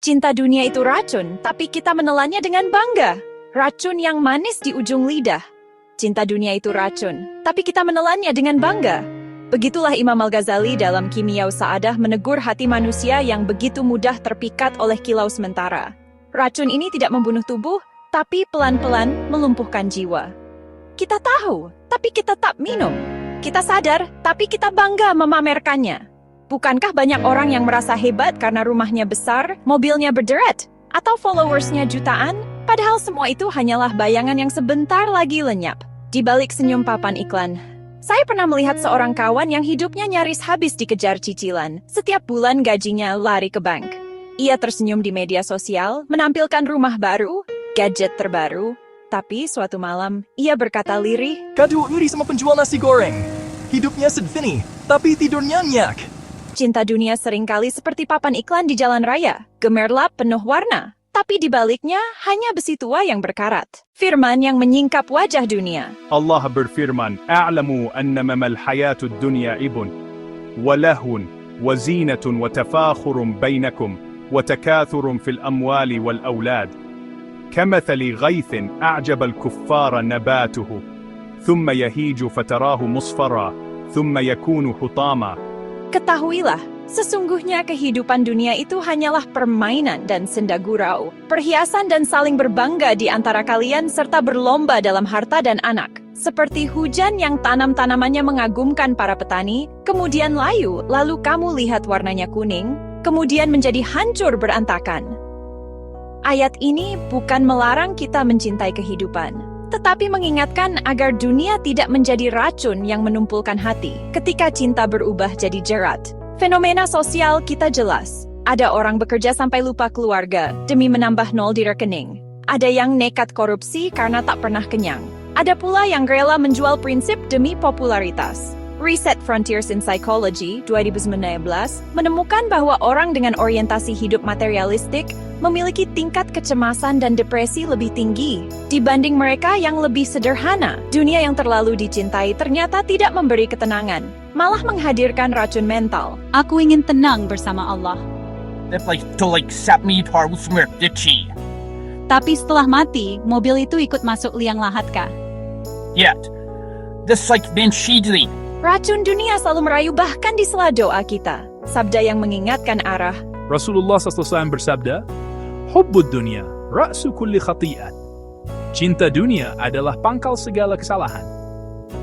Cinta dunia itu racun, tapi kita menelannya dengan bangga. Racun yang manis di ujung lidah. Cinta dunia itu racun, tapi kita menelannya dengan bangga. Begitulah Imam Al-Ghazali dalam Kimia Sa'adah menegur hati manusia yang begitu mudah terpikat oleh kilau sementara. Racun ini tidak membunuh tubuh, tapi pelan-pelan melumpuhkan jiwa. Kita tahu, tapi kita tak minum. Kita sadar, tapi kita bangga memamerkannya. Bukankah banyak orang yang merasa hebat karena rumahnya besar, mobilnya berderet, atau followersnya jutaan? Padahal semua itu hanyalah bayangan yang sebentar lagi lenyap. Di balik senyum papan iklan, saya pernah melihat seorang kawan yang hidupnya nyaris habis dikejar cicilan. Setiap bulan gajinya lari ke bank. Ia tersenyum di media sosial, menampilkan rumah baru, gadget terbaru. Tapi suatu malam, ia berkata lirih, "Kadu iri sama penjual nasi goreng. Hidupnya sedfini, tapi tidurnya nyak." Cinta dunia seringkali seperti papan iklan di jalan raya, gemerlap penuh warna. Tapi di baliknya hanya besi tua yang berkarat. Firman yang menyingkap wajah dunia. Allah berfirman, "A'lamu annama al-hayatud dunya ibun, wa lahun, wa zinatun wa tafakhurun bainakum, wa takathurun fil amwali wal awlad. Kamathali ghaithin a'jaba al-kuffara nabatuhu, thumma yahiju fatarahu musfara, thumma yakunu hutama." Ketahuilah, sesungguhnya kehidupan dunia itu hanyalah permainan dan senda gurau, perhiasan dan saling berbangga di antara kalian serta berlomba dalam harta dan anak. Seperti hujan yang tanam-tanamannya mengagumkan para petani, kemudian layu, lalu kamu lihat warnanya kuning, kemudian menjadi hancur berantakan. Ayat ini bukan melarang kita mencintai kehidupan, tetapi mengingatkan agar dunia tidak menjadi racun yang menumpulkan hati. Ketika cinta berubah jadi jerat, fenomena sosial kita jelas. Ada orang bekerja sampai lupa keluarga demi menambah nol di rekening. Ada yang nekat korupsi karena tak pernah kenyang. Ada pula yang rela menjual prinsip demi popularitas. Riset Frontiers in Psychology 2019 menemukan bahwa orang dengan orientasi hidup materialistik memiliki tingkat kecemasan dan depresi lebih tinggi dibanding mereka yang lebih sederhana. Dunia yang terlalu dicintai ternyata tidak memberi ketenangan, malah menghadirkan racun mental. Aku ingin tenang bersama Allah. Tapi setelah mati, mobil itu ikut masuk liang lahat kah? Racun dunia selalu merayu bahkan di sela doa kita. Sabda yang mengingatkan arah. Rasulullah SAW bersabda, "Hubbud dunya, ra'su kulli khati'at." Cinta dunia adalah pangkal segala kesalahan.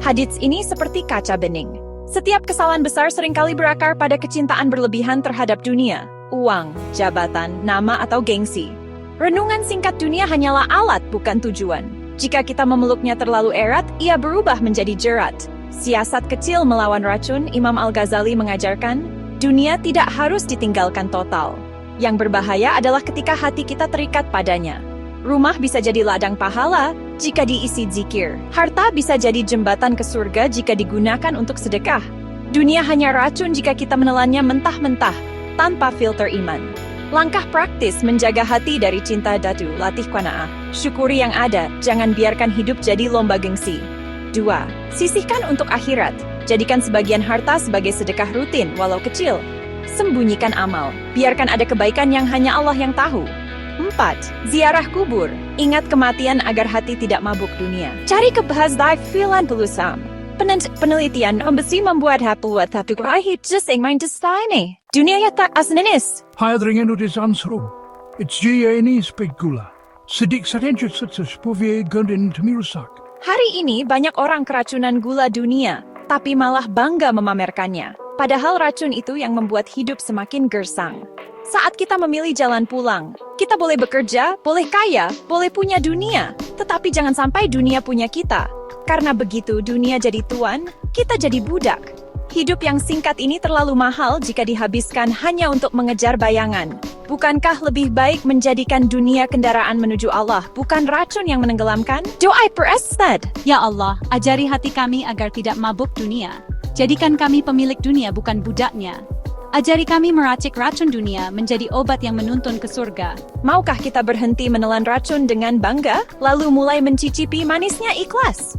Hadits ini seperti kaca bening. Setiap kesalahan besar seringkali berakar pada kecintaan berlebihan terhadap dunia, uang, jabatan, nama, atau gengsi. Renungan singkat dunia hanyalah alat, bukan tujuan. Jika kita memeluknya terlalu erat, ia berubah menjadi jerat. Siasat kecil melawan racun, Imam Al-Ghazali mengajarkan, dunia tidak harus ditinggalkan total. Yang berbahaya adalah ketika hati kita terikat padanya. Rumah bisa jadi ladang pahala jika diisi zikir. Harta bisa jadi jembatan ke surga jika digunakan untuk sedekah. Dunia hanya racun jika kita menelannya mentah-mentah, tanpa filter iman. Langkah praktis menjaga hati dari cinta datu, latih qanaah. Syukuri yang ada, jangan biarkan hidup jadi lomba gengsi. 2. Sisihkan untuk akhirat. Jadikan sebagian harta sebagai sedekah rutin, walau kecil. Sembunyikan amal. Biarkan ada kebaikan yang hanya Allah yang tahu. 4. Ziarah kubur. Ingat kematian agar hati tidak mabuk dunia. Cari kebahagiaan filan pelusam. Penelitian besi membuat hapluat tapi kurahit just main destiny. Dunia ya tak asnenis. Hydraingen ut is ansro. It's GNE spegula. Sedik sarenjut sutsus povie gundin temirusak. Hari ini banyak orang keracunan gula dunia, tapi malah bangga memamerkannya. Padahal racun itu yang membuat hidup semakin gersang. Saat kita memilih jalan pulang, kita boleh bekerja, boleh kaya, boleh punya dunia, tetapi jangan sampai dunia punya kita. Karena begitu dunia jadi tuan, kita jadi budak. Hidup yang singkat ini terlalu mahal jika dihabiskan hanya untuk mengejar bayangan. Bukankah lebih baik menjadikan dunia kendaraan menuju Allah, bukan racun yang menenggelamkan? Doa perestad. Ya Allah, ajari hati kami agar tidak mabuk dunia. Jadikan kami pemilik dunia, bukan budaknya. Ajari kami meracik racun dunia menjadi obat yang menuntun ke surga. Maukah kita berhenti menelan racun dengan bangga, lalu mulai mencicipi manisnya ikhlas?